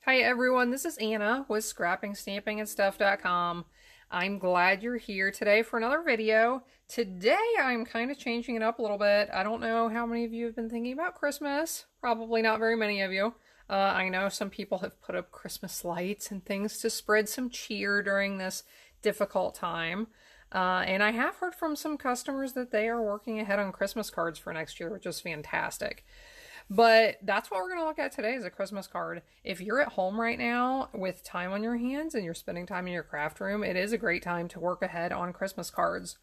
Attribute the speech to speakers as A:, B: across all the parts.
A: Hi everyone, this is Anna with scrappingstampingandstuff.com. I'm glad you're here today for another video. Today I'm kind of changing it up a little bit. I don't know how many of you have been thinking about Christmas. Probably not very many of you. I know some people have put up Christmas lights and things to spread some cheer during this difficult time. And I have heard from some customers that they are working ahead on Christmas cards for next year, which is fantastic. But that's what we're going to look at today is a Christmas card. If you're at home right now with time on your hands and you're spending time in your craft room, it is a great time to work ahead on Christmas cards.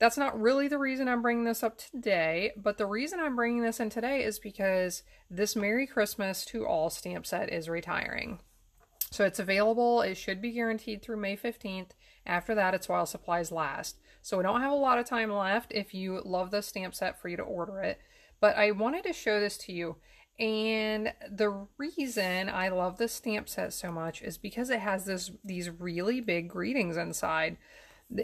A: That's not really the reason I'm bringing this up today, but the reason I'm bringing this in today is because this Merry Christmas to All stamp set is retiring. So it's available. It should be guaranteed through May 15th. After that, it's while supplies last. So we don't have a lot of time left if you love the stamp set for you to order it. But I wanted to show this to you, and the reason I love this stamp set so much is because it has these really big greetings inside,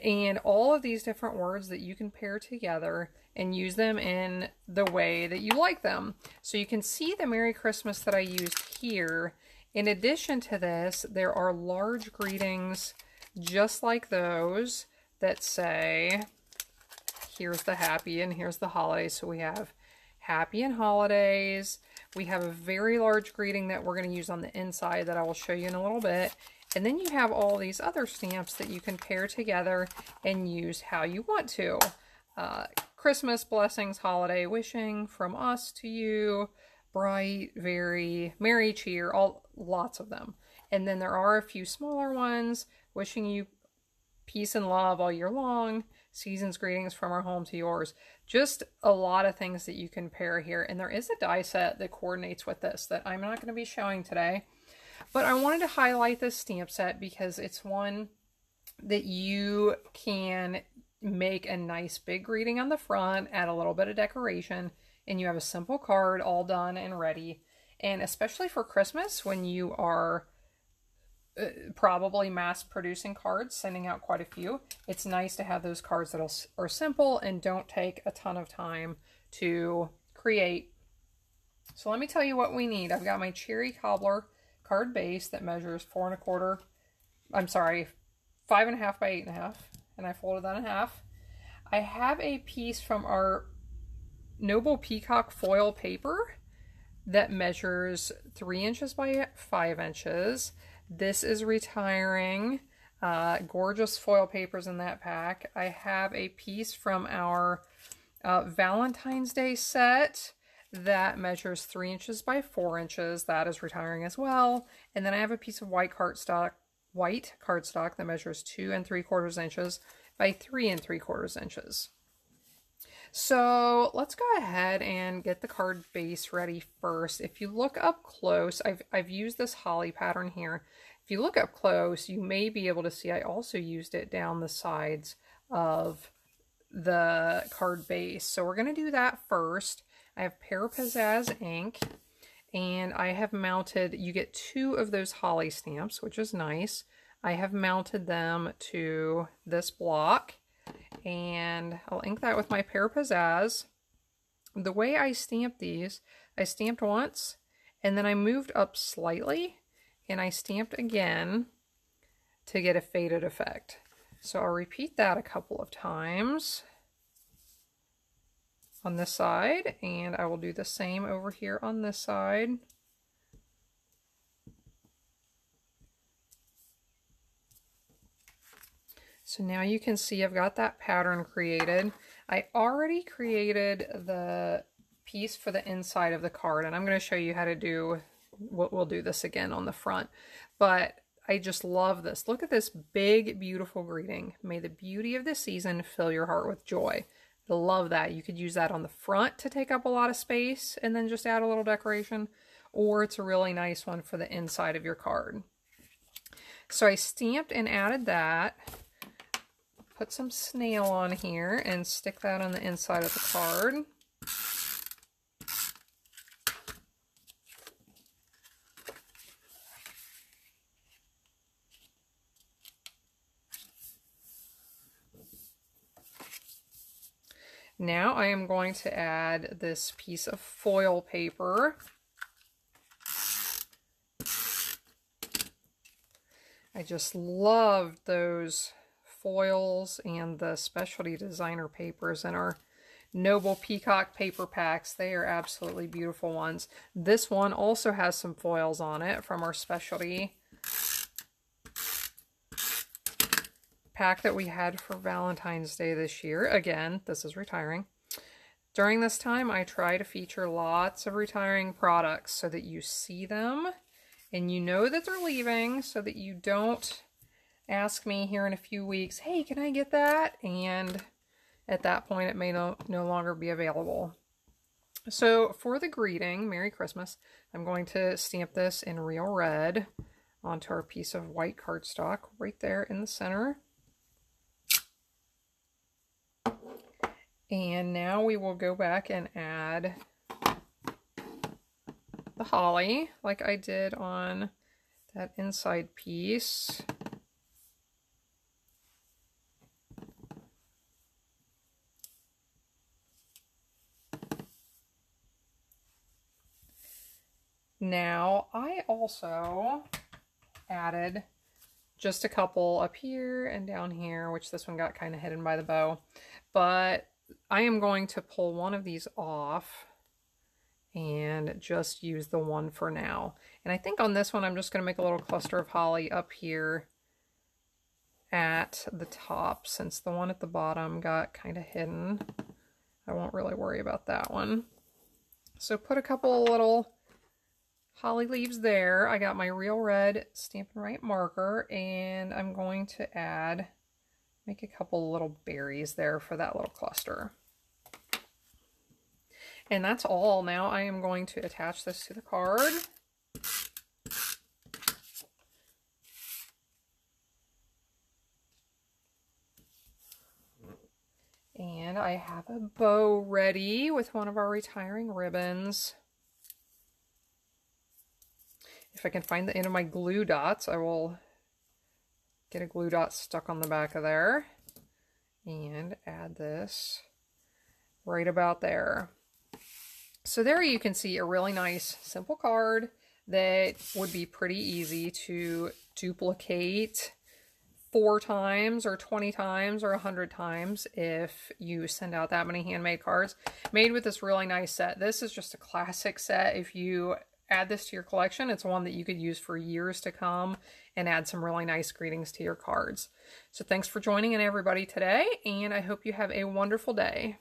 A: and all of these different words that you can pair together and use them in the way that you like them. So you can see the Merry Christmas that I used here. In addition to this, there are large greetings just like those that say, here's the happy and here's the holidays. So we have Happy and Holidays. We have a very large greeting that we're going to use on the inside that I will show you in a little bit. And then you have all these other stamps that you can pair together and use how you want to. Christmas blessings, holiday wishing from us to you, bright, very merry cheer, lots of them. And then there are a few smaller ones wishing you peace and love all year long, season's greetings from our home to yours. Just a lot of things that you can pair here. And there is a die set that coordinates with this that I'm not going to be showing today. But I wanted to highlight this stamp set because it's one that you can make a nice big greeting on the front, add a little bit of decoration, and you have a simple card all done and ready. And especially for Christmas when you are probably mass producing cards, sending out quite a few, it's nice to have those cards that are simple and don't take a ton of time to create. So let me tell you what we need. I've got my cherry cobbler card base that measures 4¼ I'm sorry, 5½ by 8½, and I folded that in half. I have a piece from our Noble Peacock foil paper that measures 3 inches by 5 inches. This is retiring. Gorgeous foil papers in that pack. I have a piece from our Valentine's Day set that measures 3 inches by 4 inches. That is retiring as well. And then I have a piece of white cardstock that measures 2 3/4 inches by 3 3/4 inches. So let's go ahead and get the card base ready first. If you look up close, I've used this holly pattern here. If you look up close, you may be able to see I also used it down the sides of the card base. So we're going to do that first. I have Pear Pizzazz ink, and I have mounted, you get 2 of those holly stamps, which is nice. I have mounted them to this block, and I'll ink that with my Pear Pizzazz. The way I stamp these, I stamped once, and then I moved up slightly, and I stamped again to get a faded effect. So I'll repeat that a couple of times on this side, and I will do the same over here on this side. So now you can see I've got that pattern created. I already created the piece for the inside of the card, and I'm going to show you how to do we'll do this again on the front. But I just love this. Look at this big, beautiful greeting. May the beauty of the season fill your heart with joy. I love that. You could use that on the front to take up a lot of space and then just add a little decoration, or it's a really nice one for the inside of your card. So I stamped and added that. Put some snail on here and stick that on the inside of the card. Now I am going to add this piece of foil paper I just love those foils and the specialty designer papers in our Noble Peacock paper packs. They are absolutely beautiful ones. This one also has some foils on it from our specialty pack that we had for Valentine's Day this year. Again, this is retiring. During this time, I try to feature lots of retiring products so that you see them and you know that they're leaving, so that you don't ask me here in a few weeks, hey, can I get that? And at that point, it may no longer be available. So for the greeting, Merry Christmas, I'm going to stamp this in real red onto our piece of white cardstock right there in the center. And now we will go back and add the holly like I did on that inside piece. Now, I also added just a couple up here and down here, which this one got kind of hidden by the bow, but I am going to pull one of these off and just use the one for now. And I think on this one, I'm just going to make a little cluster of holly up here at the top, since the one at the bottom got kind of hidden. I won't really worry about that one. So put a couple little holly leaves there. I got my real red Stampin' Right marker, and I'm going to make a couple little berries there for that little cluster. And that's all. Now I am going to attach this to the card. And I have a bow ready with one of our retiring ribbons. If I can find the end of my glue dots, I will get a glue dot stuck on the back of there and add this right about there. So there you can see a really nice simple card that would be pretty easy to duplicate 4 times or 20 times or 100 times if you send out that many handmade cards made with this really nice set. This is just a classic set. If you add this to your collection, it's one that you could use for years to come and add some really nice greetings to your cards. So thanks for joining in, everybody, today, and I hope you have a wonderful day.